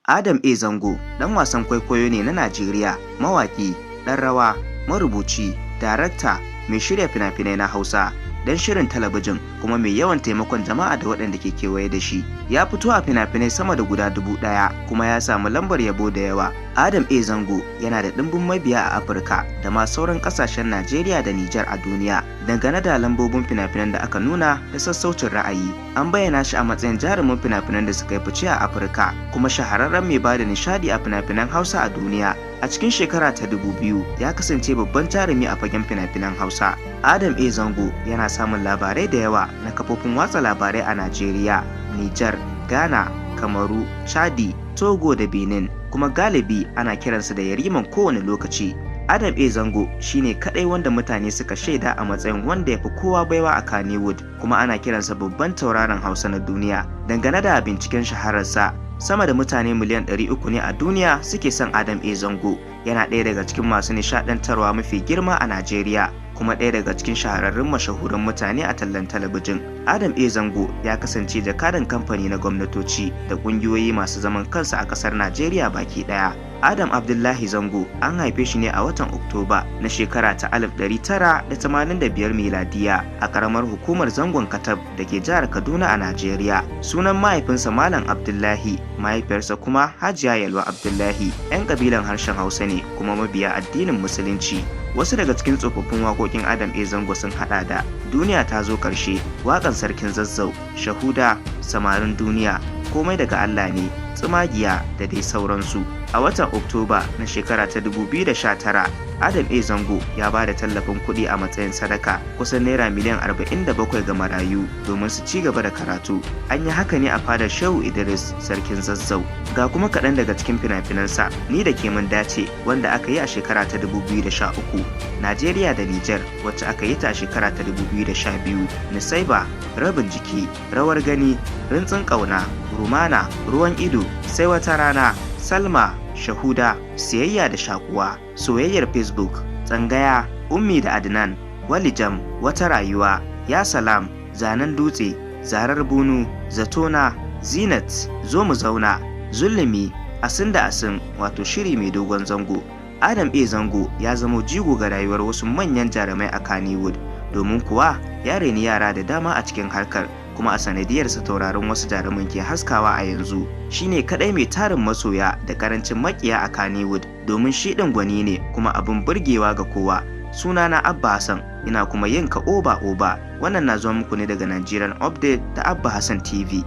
Adam A. Zango ɗan wasan kwaikwayo ne na Najeriya, mawaƙi, ɗan rawa, marubuci, darakta, mai shirya fina-finai na Hausa, dan shirin talabijin kuma mai yawan taimakon jama'a da waɗanda ke kewaye da shi. Ya fito a fina-finai sama da guda 1000 kuma ya samu lambar yabo da yawa. Adam A. Zango yana da ɗimbin mabiya a Afirka da ma sauran ƙasashen Najeriya da Nijar a duniya. Dangane da lambobin fina-finan da aka nuna da sassaucin ra'ayi, an bayyana shi a matsayin jarumin fina-finan da suka yi fice a Afirka kuma shahararren mai bada nishadi a fina-finan Hausa a duniya. A cikin shekara ta 2000 ya kasance babban jarumi a fagen fina-finan Hausa. Adam A. Zango yana samun labarai da yawa na kafofin watsa labarai a Najeriya, Nijar, Ghana, Kamaru, Chadi, Togo da Benin, kuma galibi ana kiransa da yariman kowane lokaci. Adam A. Zango shine kadai wanda mutane suka shaida a matsayin wanda ya fi kowa baiwa a Kannywood, kuma ana kiransa babban tauraron Hausa na duniya. Dangane da binciken shahararsa, sama da mutane miliyan 300 ne a duniya suke son Adam A. Zango. Yana ɗaya daga cikin masu nishadantarwa mafi girma a Najeriya, kuma ɗaya daga cikin shahararrun mashahuran mutane a tallan talabijin. Adam A. Zango ya kasance jakadan kamfani na gwamnatoci da ƙungiyoyi masu zaman kansu a ƙasar Najeriya baki ɗaya. Adam Abdullahi Zango an haife shi ne a watan Oktoba na shekara ta 1985 miladiya a ƙaramar hukumar Zangon Katab da ke jihar Kaduna a Najeriya. Sunan mahaifinsa Malam Abdullahi, mahaifiyarsa kuma Hajiya Yalwa Abdullahi. 'Yan ƙabilan harshen Hausa ne kuma mabiya addinin Musulunci. Wasu daga cikin tsofaffin waƙoƙin Adam A. Zango sun haɗa da Duniya ta zo ƙarshe, waƙan Sarkin Zazzau, Shahuda, Samarin Duniya, Komai daga Allah ne, Tsumagiya da dai sauransu. A watan Oktoba na shekara ta 2019, Adam A. Zango ya ba da tallafin kuɗi a matsayin sadaka kusan naira miliyan 47 ga marayu domin su ci gaba da karatu. An yi haka ne a fadar Shehu Idris Sarkin Zazzau. Ga kuma kaɗan daga cikin fina-finansa Ni da ke mun dace wanda aka yi a shekara ta 2013, Najeriya da Nijar wacce aka yi ta a shekara ta 2012, Nisaiba, Rabin jiki, Rawar gani, Rintsin ƙauna, Rumana, Ruwan ido, Sai wata rana, Salma, Shahuda, Siyayya da shakuwa, Soyayyar Facebook, Tsangaya, Ummi da Adnan, Walijam, Wata rayuwa, Ya salam, Zanen dutse, Zarar bunu, Zatona, Zinat, Zo mu zauna, Zulumi, Asin da asin, wato shiri mai dogon zango. Adam A. Zango ya zamo jigo ga rayuwar wasu manyan jarumai a Kannywood, domin kuwa ya reni yara da dama a cikin harkar, kuma a sanadiyarsa tauraron wasu jaruman ke haskawa a yanzu. Shine kadai mai tarin masoya da karancin makiya a Kannywood, domin shi ɗin gwani ne kuma abin burgewa ga kowa. Sunana Abba Hassan, ina kuma yin ka oba. Wannan na zuwa muku ne daga Nigerian Update da Abba Hassan TV.